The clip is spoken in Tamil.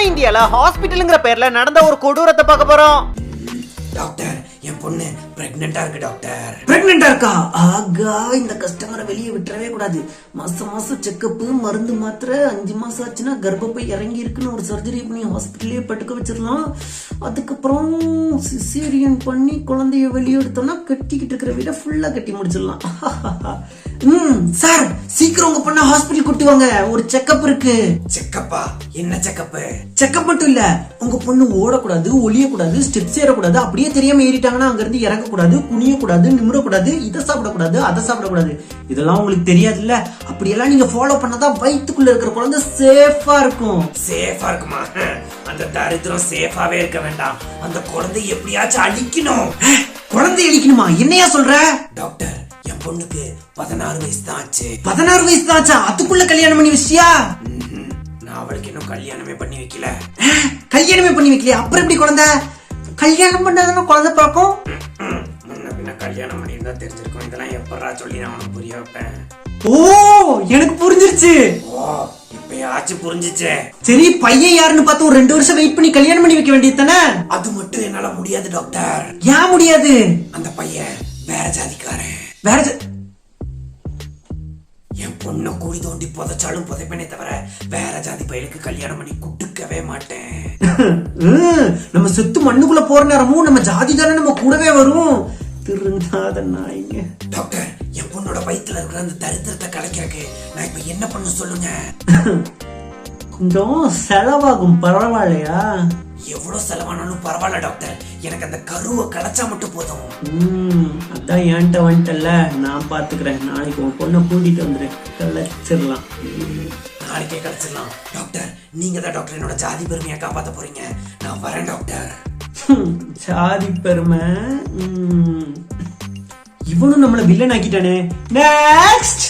நம்ம இந்தியால ஹாஸ்பிட்டல்ங்கிற பேர்ல நடந்த ஒரு கொடூரத்தை பார்க்க போறோம். டாக்டர், என் பொண்ணு பிரெக்னெண்டா இருக்கு டாக்டர். பிரெக்னெண்டா இருக்கா? ஆகா, இந்த கஸ்டமரை வெளியே விட்டுறவே கூடாது. மாசம் மாசம் செக்கப், மருந்து மாத்திரை, 5 மாசம் ஆச்சுன்னா கர்ப்பப்பை இறங்கி இருக்குன்னு ஒரு சர்ஜரி பண்ணி ஹாஸ்பிட்டலே படுக்க வச்சிடலாம். அதுக்கப்புறம் சிசேரியன் பண்ணி குழந்தைய வெளியே எடுத்தோம்னா கட்டிக்கிட்டு இருக்கிற வீட ஃபுல்லா கட்டி முடிச்சிடலாம். சார், சீக்கிரம் உங்க பொண்ண ஹாஸ்பிட்டல் கூட்டி வாங்க, ஒரு செக்கப் இருக்கு. செக்கப்பா? என்ன செக்கப்? செக்கப் மட்டும் இல்ல, உங்க பொண்ணு ஓடக்கூடாது, ஒளியக்கூடாது, ஸ்டெப்ஸ் ஏறக்கூடாது, அப்படியே தெரியாம ஏறிட்டாங்கன்னா அங்க இருந்து இறங்கக்கூடாது, குனியக்கூடாது, நிமிரக்கூடாது, இதை சாப்பிடக்கூடாது, அதை சாப்பிடக்கூடாது. இதெல்லாம் உங்களுக்கு தெரியாதுல்ல? அப்படியெல்லாம் நீங்க ஃபாலோ பண்ணாதான் வயிற்றுக்குள்ள இருக்கிற குழந்தை சேஃபா இருக்கும். சேஃபா இருக்குமா? அந்த தரித்திரம் சேஃபாவே இருக்க வேண்டாம், அந்த குழந்தை எப்படியாச்சும் அழிக்கணும். குழந்தை அழிக்கணுமா? என்னையா சொல்ற? டாக்டர், என் பொண்ணுக்கு 16 வயசு தான் ஆச்சு. 16 வயசு தான் ஆச்சா? அதுக்குள்ள கல்யாணம் பண்ணி வச்சியா? நான் அவளுக்கு இன்னும் கல்யாணமே பண்ணி வைக்கல. கல்யாணமே பண்ணி வைக்கலையா? அப்புறம் எப்படி குழந்தை? கல்யாணம் பண்ணாதானே குழந்தை பிறக்கும். முன்ன பின்ன கல்யாணம் பண்ணியிருந்தா தெரிஞ்சிருக்கும். இதெல்லாம் எப்படா சொல்லி நான் அவனுக்கு புரிய வைப்பேன். ஓ, எனக்கு புரிஞ்சிருச்சு. ஓ, இப்பயாச்சும் புரிஞ்சிச்சே. சரி, பையன் யாருன்னு பார்த்து ஒரு 2 வருஷம் வெயிட் பண்ணி கல்யாணம் பண்ணி வைக்க வேண்டியது தானே? அது மட்டும் என்னால முடியாது டாக்டர். ஏன் முடியாது? அந்த பையன் வேற ஜாதிக்காரன். வேற என் பொண்ணை கூடி தோண்டி புதைச்சாலும் புதைப்பேனே தவிர வேற ஜாதி பையனுக்கு கல்யாணம் பண்ணி குடுக்கவே மாட்டேன். நம்ம செத்து மண்ணுக்குள்ள போற நேரமும் நம்ம ஜாதி தானே நம்ம கூடவே வரும். திருந்தாத நாய்ங்க. டாக்டர், என் பொண்ணோட வயித்துல இருக்கிற அந்த தரித்திரத்தை கலைக்கிறதுக்கு நான் இப்ப என்ன பண்ண சொல்லுங்க? கொஞ்சம் செலவாகும், பரவாயில்லையா? எவ்வளவு செலவானாலும் பரவாயில்ல டாக்டர், எனக்கு அந்த கருவை கிடைச்சா மட்டும் போதும். அதான் என்கிட்ட வந்துட்டல, நான் பாத்துக்கிறேன். நாளைக்கு உன் பொண்ணை கூட்டிட்டு வந்துரு, கலைச்சிடலாம். நாளைக்கே கிடைச்சிடலாம். டாக்டர், நீங்க தான் டாக்டர் என்னோட ஜாதி பெருமையை காப்பாத்த போறீங்க. நான் வரேன் டாக்டர். ஜாதி பெருமை? இவனும் நம்மள வில்லன் ஆக்கிட்டானே. நெக்ஸ்ட்